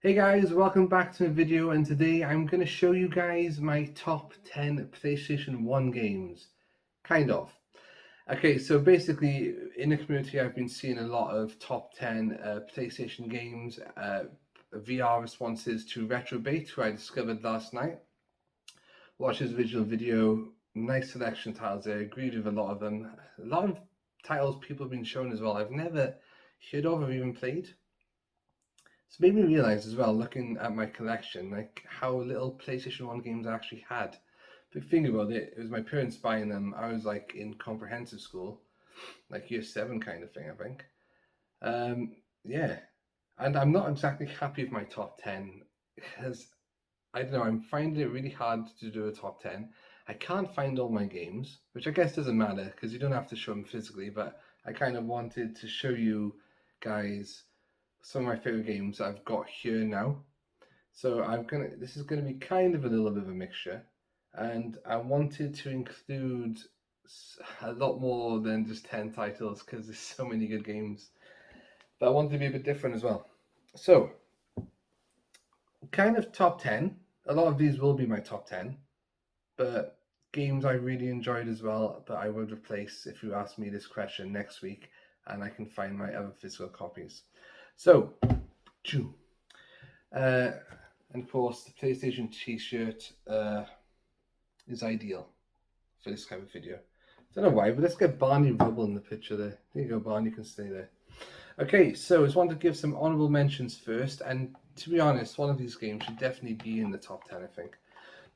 Hey guys, welcome back to a video, and today I'm going to show you guys my top 10 PlayStation 1 games. Kind of. Okay, so basically in the community I've been seeing a lot of top 10 PlayStation games, VR responses to Retro B8s, who I discovered last night. Watched his original video, nice selection titles there, agreed with a lot of them. A lot of titles people have been shown as well I've never heard of or even played. So it made me realize as well, looking at my collection, like how little PlayStation 1 games I actually had. But think about it, it was my parents buying them. I was like in comprehensive school, like year 7 kind of thing, I think. Yeah, and I'm not exactly happy with my top 10 because I don't know, I'm finding it really hard to do a top 10. I can't find all my games, which I guess doesn't matter because you don't have to show them physically, but I kind of wanted to show you guys some of my favorite games that I've got here now. So this is gonna be kind of a little bit of a mixture, and I wanted to include a lot more than just 10 titles because there's so many good games. But I wanted to be a bit different as well. So, kind of top 10. A lot of these will be my top 10, but games I really enjoyed as well that I would replace if you ask me this question next week and I can find my other physical copies. So, uh, and of course, the PlayStation t-shirt is ideal for this kind of video. Don't know why, but let's get Barney Rubble in the picture there. There you go, Barney, you can stay there. Okay, so I just want to give some honourable mentions first, and to be honest, one of these games should definitely be in the top 10, I think.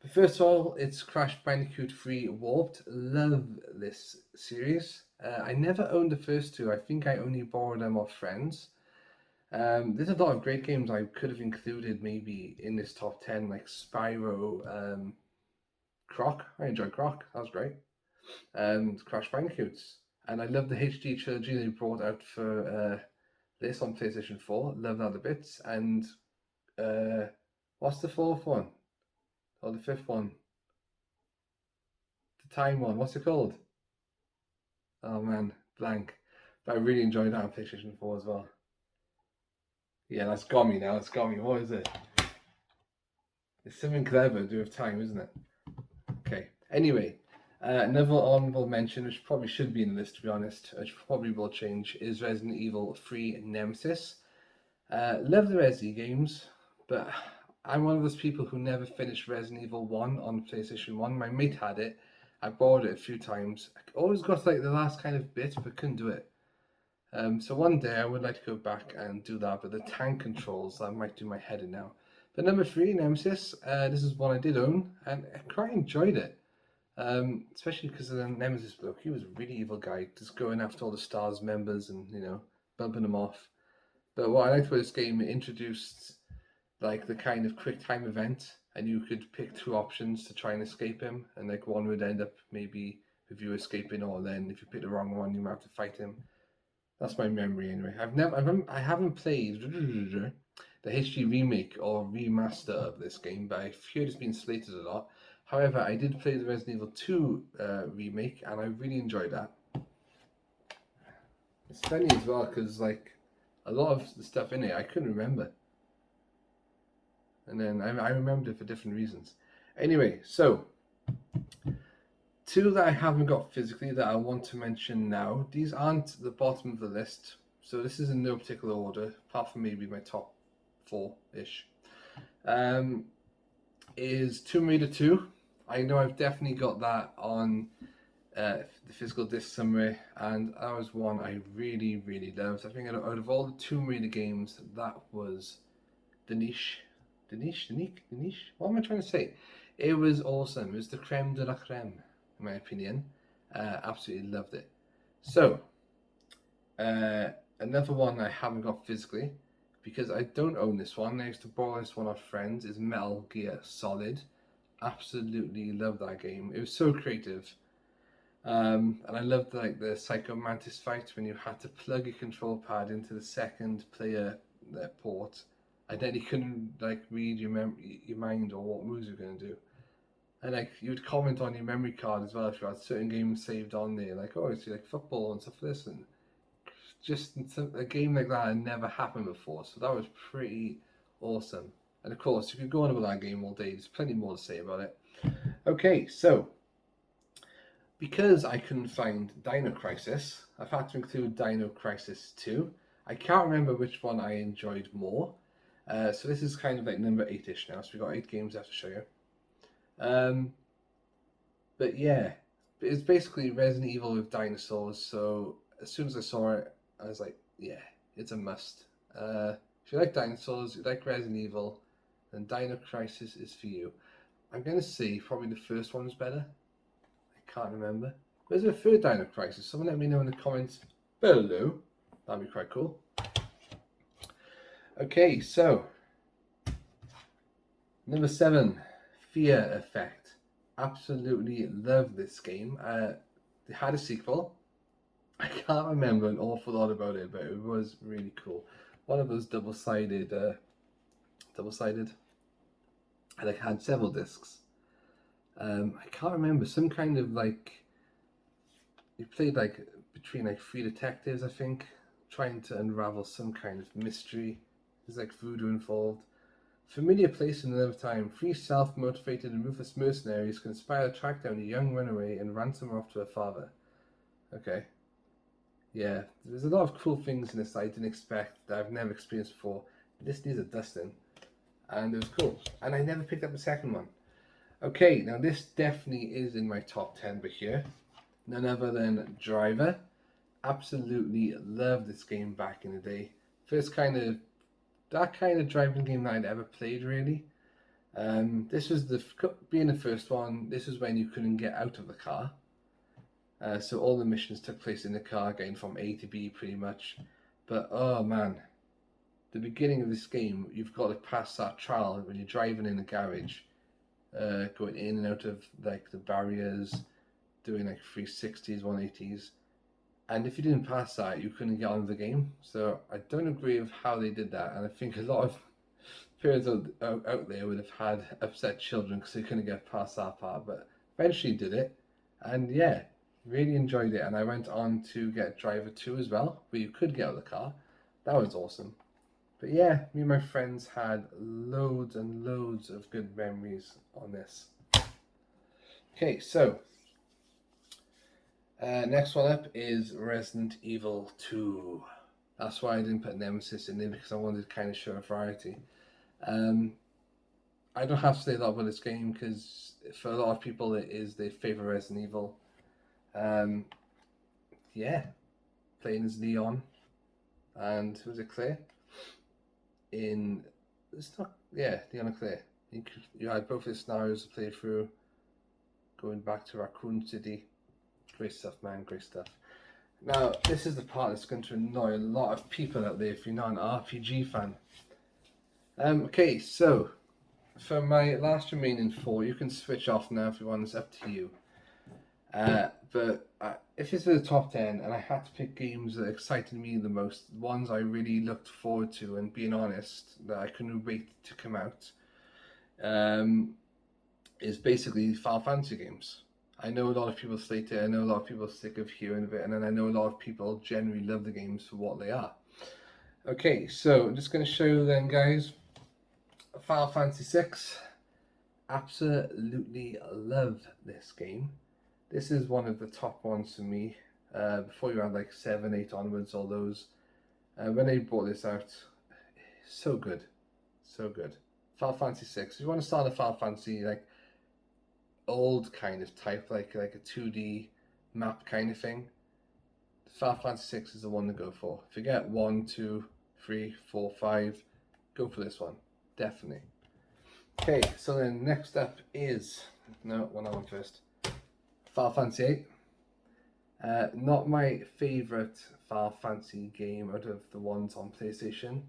But first of all, it's Crash Bandicoot 3 Warped. Love this series. I never owned the first two. I think I only borrowed them off friends. There's a lot of great games I could have included maybe in this top 10, like Spyro, Croc. I enjoyed Croc, that was great. Crash Bandicoots. And I love the HD trilogy they brought out for this on PlayStation 4. Love that a bit. And what's the fourth one? Or the fifth one? The time one. What's it called? Oh man, blank. But I really enjoyed that on PlayStation 4 as well. Yeah, that's got me now. It's got me. What is it? It's something clever to do with time, isn't it? Okay. Anyway, another honorable mention, which probably should be in the list to be honest, which probably will change, is Resident Evil 3 Nemesis. Love the Resi games, but I'm one of those people who never finished Resident Evil 1 on PlayStation 1. My mate had it. I borrowed it a few times. I always got like the last kind of bit, but couldn't do it. So one day I would like to go back and do that, but the tank controls, that might do my head in now. But number 3, Nemesis, this is one I did own, and I quite enjoyed it. Especially because of the Nemesis bloke. He was a really evil guy, just going after all the STARS members and, bumping them off. But what I liked about this game, it introduced like the kind of quick time event, and you could pick two options to try and escape him, and like one would end up maybe with you escaping, or then if you pick the wrong one, you might have to fight him. That's my memory anyway. I haven't played the HD remake or remaster of this game, but I've heard it's been slated a lot. However, I did play the Resident Evil 2 remake, and I really enjoyed that. It's funny as well because like a lot of the stuff in it I couldn't remember, and then I remembered it for different reasons. Anyway, so two that I haven't got physically that I want to mention now. These aren't the bottom of the list, so this is in no particular order, apart from maybe my top 4-ish. Is Tomb Raider 2. I know I've definitely got that on the physical disc somewhere, and that was one I really, really loved. I think out of all the Tomb Raider games, that was the niche. The niche? What am I trying to say? It was awesome. It was the creme de la creme, in my opinion. Absolutely loved it. So, another one I haven't got physically, because I don't own this one. I used to borrow this one off friends, is Metal Gear Solid. Absolutely loved that game. It was so creative. And I loved like the Psycho Mantis fight when you had to plug your control pad into the second player port, and then you couldn't like read your mind or what moves you're going to do. And like you would comment on your memory card as well if you had certain games saved on there, like oh, it's like football and stuff like this, and just a game like that had never happened before. So that was pretty Awesome. And of course, you could go on about that game all day. There's plenty more to say about it. Okay, so because I couldn't find Dino Crisis, I've had to include Dino Crisis 2. I can't remember which one I enjoyed more. So this is kind of like number 8-ish now. So we've got 8 games I have to show you. But yeah, it's basically Resident Evil with dinosaurs. So as soon as I saw it, I was like, yeah, it's a must. If you like dinosaurs, you like Resident Evil, then Dino Crisis is for you. I'm going to say probably the first one was better. I can't remember. Where's the third Dino Crisis? Someone let me know in the comments below. That'd be quite cool. Okay, so number 7, Fear Effect. Absolutely love this game. They had a sequel. I can't remember an awful lot about it, but it was really cool. One of those double-sided. I like had several discs. I can't remember, some kind of like, you played like between like 3 detectives, I think, trying to unravel some kind of mystery. There's like voodoo involved. Familiar place in another time. 3 self-motivated and ruthless mercenaries conspire to track down a young runaway and ransom her off to her father. Okay. Yeah, there's a lot of cool things in this that I didn't expect, that I've never experienced before. This needs a dusting. And it was cool. And I never picked up the second one. Okay, now this definitely is in my top 10 but here. None other than Driver. Absolutely loved this game back in the day. First kind of, that kind of driving game that I'd ever played really. This was being the first one, this was when you couldn't get out of the car. So all the missions took place in the car, getting from A to B pretty much. But oh man, the beginning of this game, you've got to pass that trial when you're driving in the garage. Going in and out of like the barriers, doing like 360s, 180s, and if you didn't pass that, you couldn't get on the game. So I don't agree with how they did that, and I think a lot of parents out there would have had upset children because they couldn't get past that part. But eventually did it, and yeah, really enjoyed it. And I went on to get Driver 2 as well, where you could get out of the car. That was awesome. But yeah, me and my friends had loads and loads of good memories on this. Okay, so next one up is Resident Evil 2. That's why I didn't put Nemesis in there, because I wanted to kind of show a variety. I don't have to say a lot about this game because for a lot of people it is their favourite Resident Evil. Yeah, playing as Leon and who's it, Claire? Leon and Claire. You had both the scenarios to play through, going back to Raccoon City. Great stuff, man, great stuff. Now, this is the part that's going to annoy a lot of people out there if you're not an RPG fan. Okay, so for my last remaining 4, you can switch off now if you want, it's up to you. But if it's the top 10 and I had to pick games that excited me the most, ones I really looked forward to, and being honest, that I couldn't wait to come out, is basically Final Fantasy games. I know a lot of people slate it, I know a lot of people are sick of hearing of it, and then I know a lot of people generally love the games for what they are. Okay, so I'm just going to show you then, guys, Final Fantasy VI. Absolutely love this game. This is one of the top ones for me. Before you had like 7, 8 onwards, all those. When they brought this out, so good, so good. Final Fantasy VI. If you want to start a Final Fantasy like old kind of type, like a 2D map kind of thing, Final Fantasy VI is the one to go for. Forget 1, 2, 3, 4, 5. Go for this one, definitely. Okay, so then next up is one first. Final Fantasy VIII. Not my favourite Final Fantasy game out of the ones on PlayStation,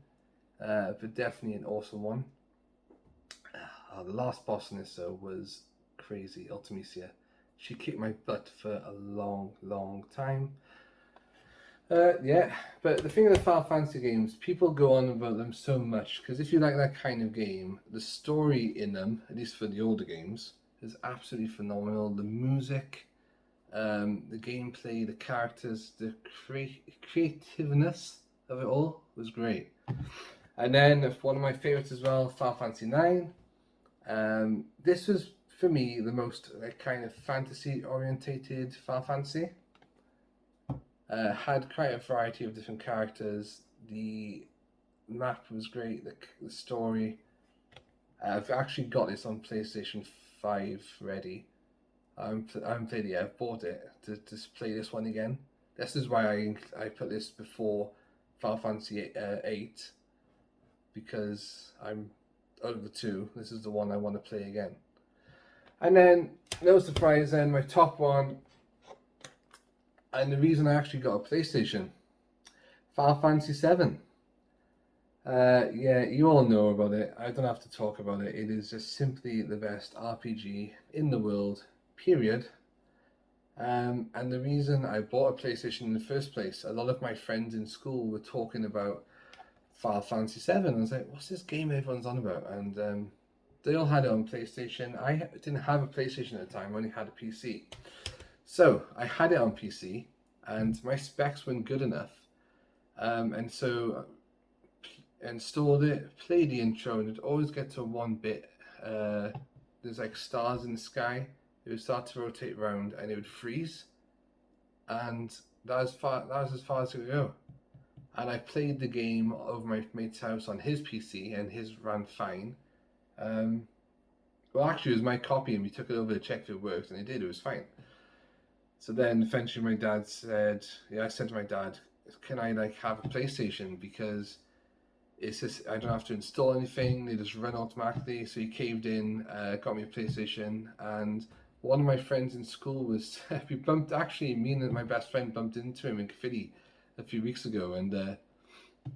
but definitely an awesome one. The last boss in this though was crazy, Ultimisia. She kicked my butt for a long, long time. Yeah, but the thing with the Final Fantasy games, people go on about them so much, because if you like that kind of game, the story in them, at least for the older games, is absolutely phenomenal. The music, the gameplay, the characters, the creativeness of it all was great. And then one of my favorites as well, Final Fantasy 9. This was for me the most kind of fantasy orientated Final Fantasy. Had quite a variety of different characters. The map was great. The story. I've actually got this on PlayStation 5 ready. I haven't played it yet. I've bought it to play this one again. This is why I put this before Final Fantasy 8, because I'm out of the two. This is the one I want to play again. And then, no surprise then, my top one, and the reason I actually got a PlayStation, Final Fantasy 7. Yeah, you all know about it. I don't have to talk about it. It is just simply the best RPG in the world, period. And the reason I bought a PlayStation in the first place, a lot of my friends in school were talking about Final Fantasy 7. I was like, what's this game everyone's on about? And they all had it on PlayStation. I didn't have a PlayStation at the time, I only had a PC. So I had it on PC, and my specs weren't good enough. And so installed it, played the intro, and it'd always get to one bit. There's like stars in the sky. It would start to rotate around, and it would freeze. And that was as far as it would go. And I played the game over my mate's house on his PC, and his ran fine. Well, actually, it was my copy, and we took it over to check if it worked, and it did. It was fine. So then, eventually, my dad said, "Yeah," I said to my dad, "Can I have a PlayStation, because it's just I don't have to install anything; they just run automatically." So he caved in, got me a PlayStation, and one of my friends in school was me and my best friend bumped into him in Caffeine a few weeks ago, and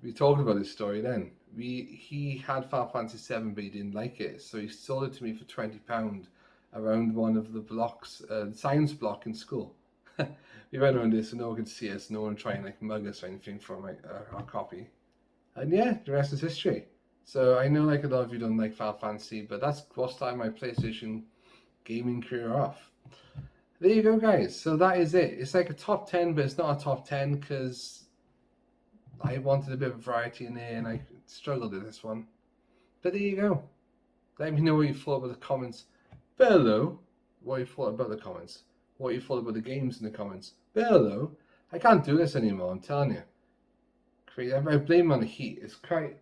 we talked about this story then. He had Final Fantasy 7, but he didn't like it, so he sold it to me for £20 around one of the blocks, the science block in school. We went around this, so no one could see us, no one try and mug us or anything for our copy. And yeah, the rest is history. So I know a lot of you don't like Final Fantasy, but that's what started my PlayStation gaming career off. There you go, guys. So that is it. It's like a top 10, but it's not a top 10 because I wanted a bit of variety in there and I struggled with this one. But there you go. Let me know what you thought about the comments below. What you thought about the comments. What you thought about the games in the comments below. I can't do this anymore, I'm telling you. I blame on the heat. It's quite.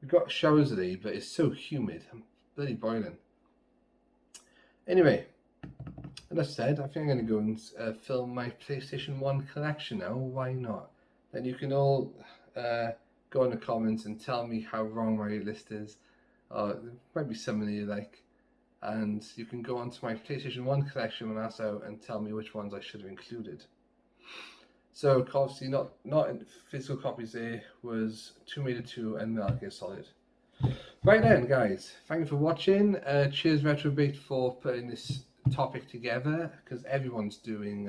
We've got showers today, but it's so humid. I'm bloody boiling. Anyway, enough said. I think I'm going to go and film my PlayStation 1 collection now. Why not? Then you can all go in the comments and tell me how wrong my list is. There might be some you like. And you can go onto my PlayStation 1 collection when that's out and tell me which ones I should have included. So obviously not in physical copies there was Tomb Raider 2 and Metal Gear Solid. Right then, guys, thank you for watching. Cheers Retro B8s for putting this topic together, because everyone's doing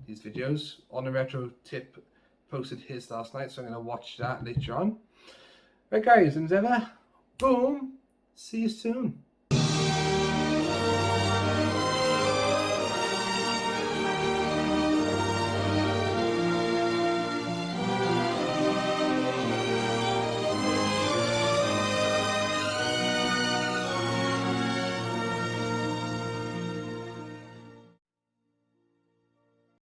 these videos. On a Retro Tip posted his last night, so I'm going to watch that later on. Right guys, and as ever, boom, see you soon.